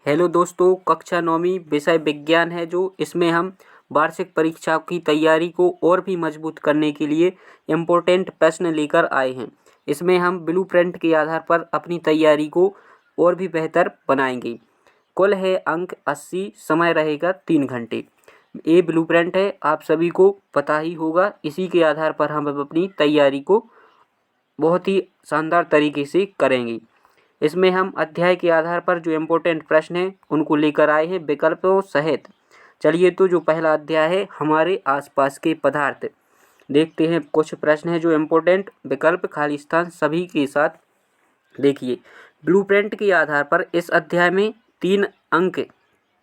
Hello दोस्तों, कक्षा 9वीं विषय विज्ञान है जो इसमें हम वार्षिक परीक्षा की तैयारी को और भी मजबूत करने के लिए इम्पोर्टेंट प्रश्न लेकर आए हैं। इसमें हम ब्लूप्रिंट के आधार पर अपनी तैयारी को और भी बेहतर बनाएंगे। कुल है अंक 80, समय रहेगा 3 घंटे। ये ब्लूप्रिंट है, आप सभी को पता ही होगा। इसी के आधार पर हम अब अपनी तैयारी को बहुत ही शानदार तरीके से करेंगे। इसमें हम अध्याय के आधार पर जो इम्पोर्टेंट प्रश्न हैं उनको लेकर आए हैं विकल्पों सहित। चलिए, तो जो पहला अध्याय है हमारे आसपास के पदार्थ, देखते हैं। कुछ प्रश्न हैं जो इम्पोर्टेंट विकल्प खाली स्थान सभी के साथ देखिए। ब्लूप्रिंट के आधार पर इस अध्याय में 3 अंक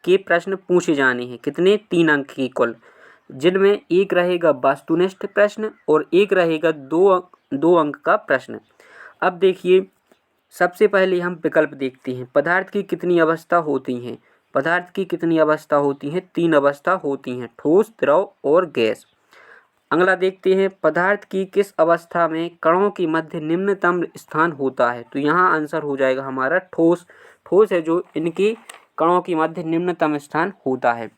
के प्रश्न पूछे जाने हैं। कितने? 3 अंक के कुल, जिनमें एक रहेगा वस्तुनिष्ठ प्रश्न और एक रहेगा 2 अंक का प्रश्न। अब देखिए, सबसे पहले हम विकल्प देखते हैं। पदार्थ की कितनी अवस्था होती हैं? पदार्थ की कितनी अवस्था होती हैं? 3 अवस्था होती हैं, ठोस, द्रव और गैस। अगला देखते हैं, पदार्थ की किस अवस्था में कणों के मध्य निम्नतम स्थान होता है? तो यहाँ आंसर हो जाएगा हमारा ठोस। ठोस है जो इनके कणों के मध्य निम्नतम स्थान होता है।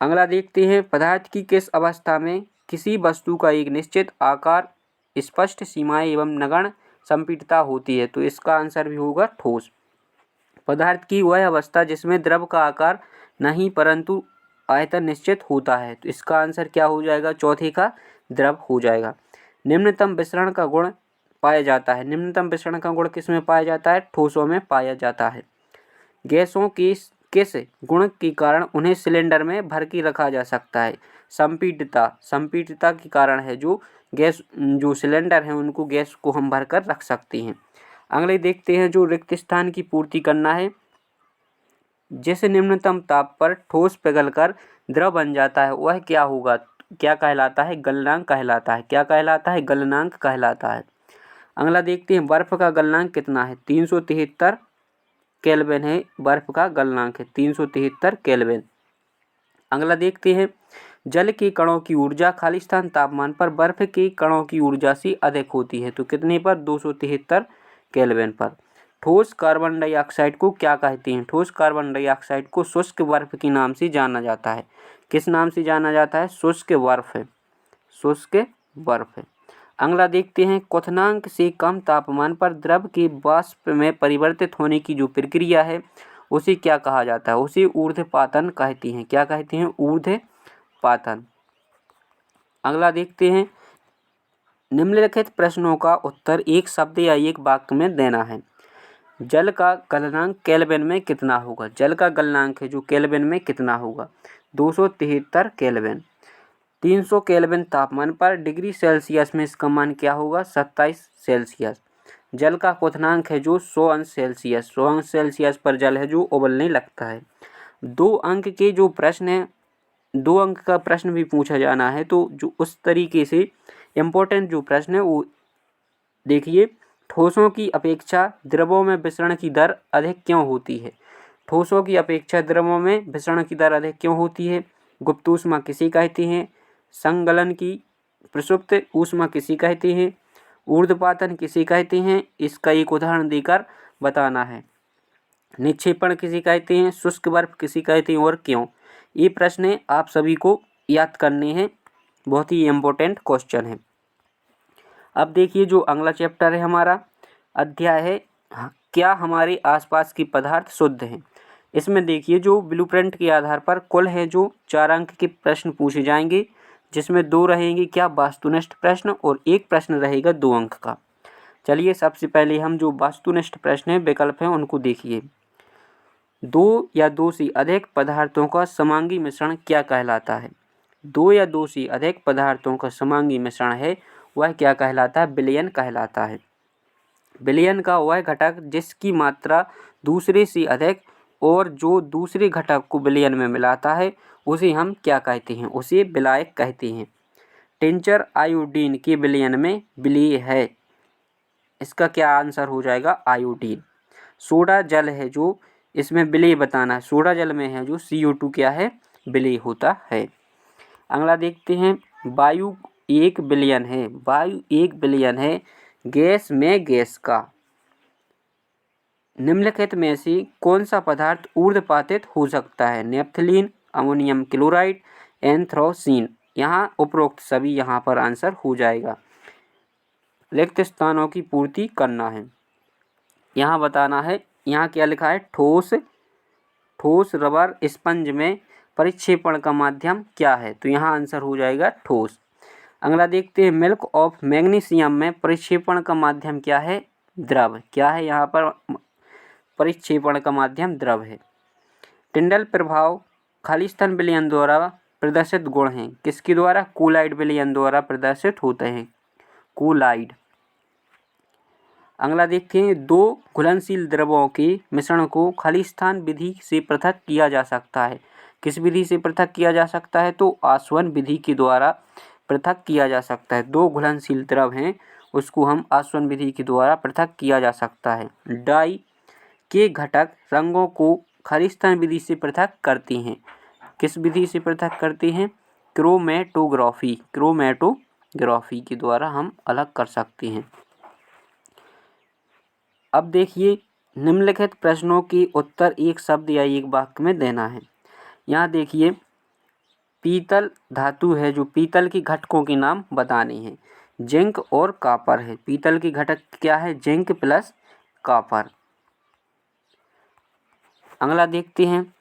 अगला देखते हैं, पदार्थ की किस अवस्था में किसी वस्तु का एक निश्चित आकार, स्पष्ट सीमाएं एवं नगण्य संपीड़ितता होती है? तो इसका आंसर भी होगा ठोस। पदार्थ की वह अवस्था जिसमें द्रव का आकार नहीं परंतु आयतन निश्चित होता है? तो इसका आंसर क्या हो जाएगा? चौथे का द्रव हो जाएगा। निम्नतम विसरण का गुण पाया जाता है? निम्नतम विसरण का गुण किस में पाया जाता है? ठोसों में पाया जाता है। गैसों की किस गुण के कारण उन्हें सिलेंडर में भर के रखा जा सकता है? संपीड़ितता। संपीड़ितता के कारण है जो गैस, जो सिलेंडर है उनको, गैस को हम भर कर रख सकते हैं। अगले देखते हैं, जो रिक्त स्थान की पूर्ति करना है। जिस निम्नतम ताप पर ठोस पिघलकर द्रव बन जाता है वह क्या होगा? क्या कहलाता है? गलनांक कहलाता है। क्या कहलाता है? गलनांक कहलाता है। अगला देखते हैं, बर्फ का गलनांक कितना है? 373 केल्विन है। बर्फ का गलनांक है 373 केल्विन। अगला देखते हैं, जल के कणों की ऊर्जा खाली स्थान तापमान पर बर्फ के कणों की ऊर्जा से अधिक होती है? तो कितने पर? 273 केल्विन पर। ठोस कार्बन डाइऑक्साइड को क्या कहते हैं? ठोस कार्बन डाइऑक्साइड को शुष्क बर्फ के नाम से जाना जाता है। किस नाम से जाना जाता है? शुष्क बर्फ है। शुष्क बर्फ है। अगला देखते हैं, क्वथनांक से कम तापमान पर द्रव के वाष्प में परिवर्तित होने की जो प्रक्रिया है उसे क्या कहा जाता है? उसे ऊर्ध्वपातन कहते हैं। क्या कहते हैं? ऊर्ध्वपातन। अगला देखते हैं, निम्नलिखित प्रश्नों का उत्तर एक शब्द या एक वाक्य में देना है। जल का गलनांक केल्विन में कितना होगा? जल का गलनांक है जो केल्विन में कितना होगा? 273 केल्विन। 300 केल्विन तापमान पर डिग्री सेल्सियस में इसका मान क्या होगा? 27 सेल्सियस। जल का क्वथनांक है जो 100 अंश सेल्सियस। 100 अंश सेल्सियस पर जल है जो उबलने लगता है। 2 अंक के जो प्रश्न है, 2 अंक का प्रश्न भी पूछा जाना है, तो जो उस तरीके से इम्पोर्टेंट जो प्रश्न है वो देखिए। ठोसों की अपेक्षा द्रवों में विसरण की दर अधिक क्यों होती है? ठोसों की अपेक्षा द्रवों में विसरण की दर अधिक क्यों होती है? गुप्त ऊष्मा किसे कहते हैं? संगलन की प्रसुप्त ऊष्मा किसे कहते हैं? ऊर्ध्वपातन किसे कहते हैं? इसका एक उदाहरण देकर बताना है। निक्षेपण किसे कहते हैं? शुष्क बर्फ किसे कहते हैं और क्यों? ये प्रश्न आप सभी को याद करने हैं, बहुत ही इम्पोर्टेंट क्वेश्चन है। अब देखिए, जो अगला चैप्टर है हमारा अध्याय है, क्या हमारे आसपास के पदार्थ शुद्ध हैं? इसमें देखिए, जो ब्लूप्रिंट के आधार पर कुल है जो 4 अंक के प्रश्न पूछे जाएंगे, जिसमें 2 रहेंगे क्या? वास्तुनिष्ठ प्रश्न, और एक प्रश्न रहेगा 2 अंक का। चलिए, सबसे पहले हम जो वास्तुनिष्ठ प्रश्न है, विकल्प हैं, उनको देखिए। 2 या 2 से अधिक पदार्थों का समांगी मिश्रण क्या कहलाता है? 2 या 2 से अधिक पदार्थों का समांगी मिश्रण है वह क्या कहलाता है? विलयन कहलाता है। विलयन का वह घटक जिसकी मात्रा दूसरे से अधिक और जो दूसरे घटक को विलयन में मिलाता है उसे हम क्या कहते हैं? उसे विलायक कहते हैं। टिंचर आयोडीन के विलयन में विलेय है। इसका क्या आंसर हो जाएगा? आयोडीन। सोडा जल है जो इसमें विलेय बताना है। सोडा जल में है जो CO2 क्या है? विलेय होता है। अगला देखते हैं, वायु 1 बिलियन है। वायु 1 बिलियन है। गैस में गैस का निम्नलिखित में से कौन सा पदार्थ ऊर्ध्वपातित हो सकता है? Naphthalene, ammonium chloride, anthracene. यहाँ उपरोक्त सभी यहाँ पर आंसर हो जाएगा। रिक्त स्थानों की पूर्ति करना है। यहाँ बताना है, यहाँ क्या लिखा है? ठोस रबर स्पंज में परिक्षेपण का माध्यम क्या है? तो यहाँ आंसर हो जाएगा ठोस। अगला देखते हैं, मिल्क ऑफ मैग्नीशियम में परिक्षेपण का माध्यम क्या है? द्रव। क्या है यहाँ पर? परिक्षेपण का माध्यम द्रव है। टिंडल प्रभाव खालिस्तान विलयन द्वारा प्रदर्शित गुण हैं। किसके द्वारा? कोलाइड विलयन द्वारा प्रदर्शित होते हैं। कोलाइड। अगला देखते हैं, दो घुलनशील द्रवों के मिश्रण को खालिस्तान विधि से पृथक किया जा सकता है। किस विधि से पृथक किया जा सकता है? तो आसवन विधि के द्वारा पृथक किया जा सकता है। दो घुलनशील द्रव हैं, उसको हम आसवन विधि के द्वारा पृथक किया जा सकता है। डाई के घटक रंगों को खालिस्तान विधि से पृथक करते हैं। किस विधि से पृथक करते हैं? क्रोमेटोग्राफी के द्वारा हम अलग कर सकते हैं। अब देखिए, निम्नलिखित प्रश्नों के उत्तर एक शब्द या एक वाक्य में देना है। यहाँ देखिए, पीतल धातु है, जो पीतल के घटकों के नाम बताने हैं। जिंक और कॉपर है। पीतल के घटक क्या है? Zinc plus copper. अगला देखते हैं,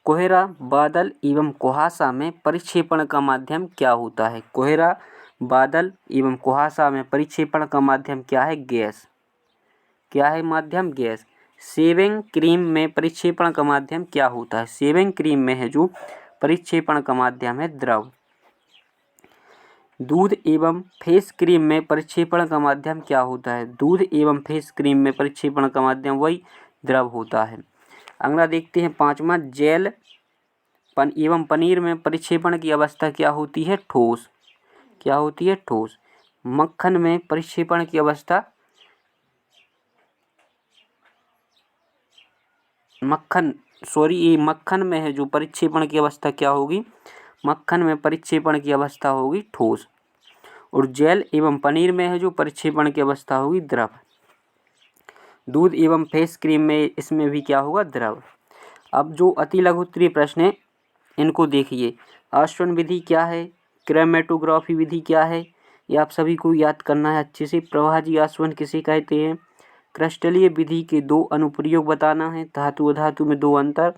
कोहरा, बादल एवं कुहासा में परिक्षेपण का माध्यम क्या होता है? कोहरा, बादल एवं कुहासा में परिक्षेपण का माध्यम क्या है? गैस। क्या है माध्यम? गैस। शेविंग क्रीम में परिक्षेपण का माध्यम क्या होता है? शेविंग क्रीम में है जो परिक्षेपण का माध्यम है द्रव। दूध एवं फेस क्रीम में परिक्षेपण का माध्यम क्या होता है? दूध एवं फेस क्रीम में परिक्षेपण का माध्यम वही द्रव होता है। अगला देखते हैं, पांचवा, जेल एवं पनीर में परिक्षेपण की अवस्था क्या होती है? ठोस। क्या होती है? ठोस। मक्खन में परिक्षेपण की अवस्था, मक्खन में है जो परिक्षेपण की अवस्था क्या होगी? मक्खन में परिक्षेपण की अवस्था होगी ठोस। और जेल एवं पनीर में है जो परिक्षेपण की अवस्था होगी द्रव। दूध एवं फेस क्रीम में इसमें भी क्या होगा? द्रव। अब जो अति लघु उत्तरीय प्रश्न है, इनको देखिए। आसवन विधि क्या है? क्रोमेटोग्राफी विधि क्या है? ये आप सभी को याद करना है अच्छे से। प्रवाहजी आसवन किसे कहते हैं? क्रिस्टलीय विधि के दो अनुप्रयोग बताना है। धातु अधातु में दो अंतर।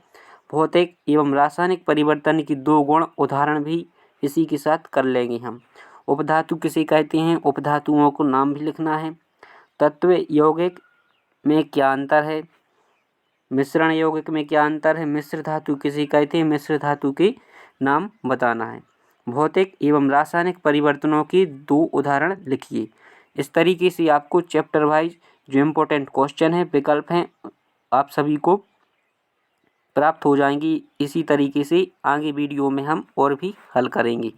भौतिक एवं रासायनिक परिवर्तन की दो गुण उदाहरण भी इसी के साथ कर लेंगे हम। उपधातु किसे कहते हैं? उपधातुओं को नाम भी लिखना है। तत्व यौगिक में क्या अंतर है? मिश्रण यौगिक में क्या अंतर है? मिश्र धातु किसे कहते हैं? मिश्र धातु के नाम बताना है। भौतिक एवं रासायनिक परिवर्तनों के दो उदाहरण लिखिए। इस तरीके से आपको चैप्टर वाइज जो इम्पोर्टेंट क्वेश्चन है, विकल्प हैं, आप सभी को प्राप्त हो जाएंगी। इसी तरीके से आगे वीडियो में हम और भी हल करेंगे।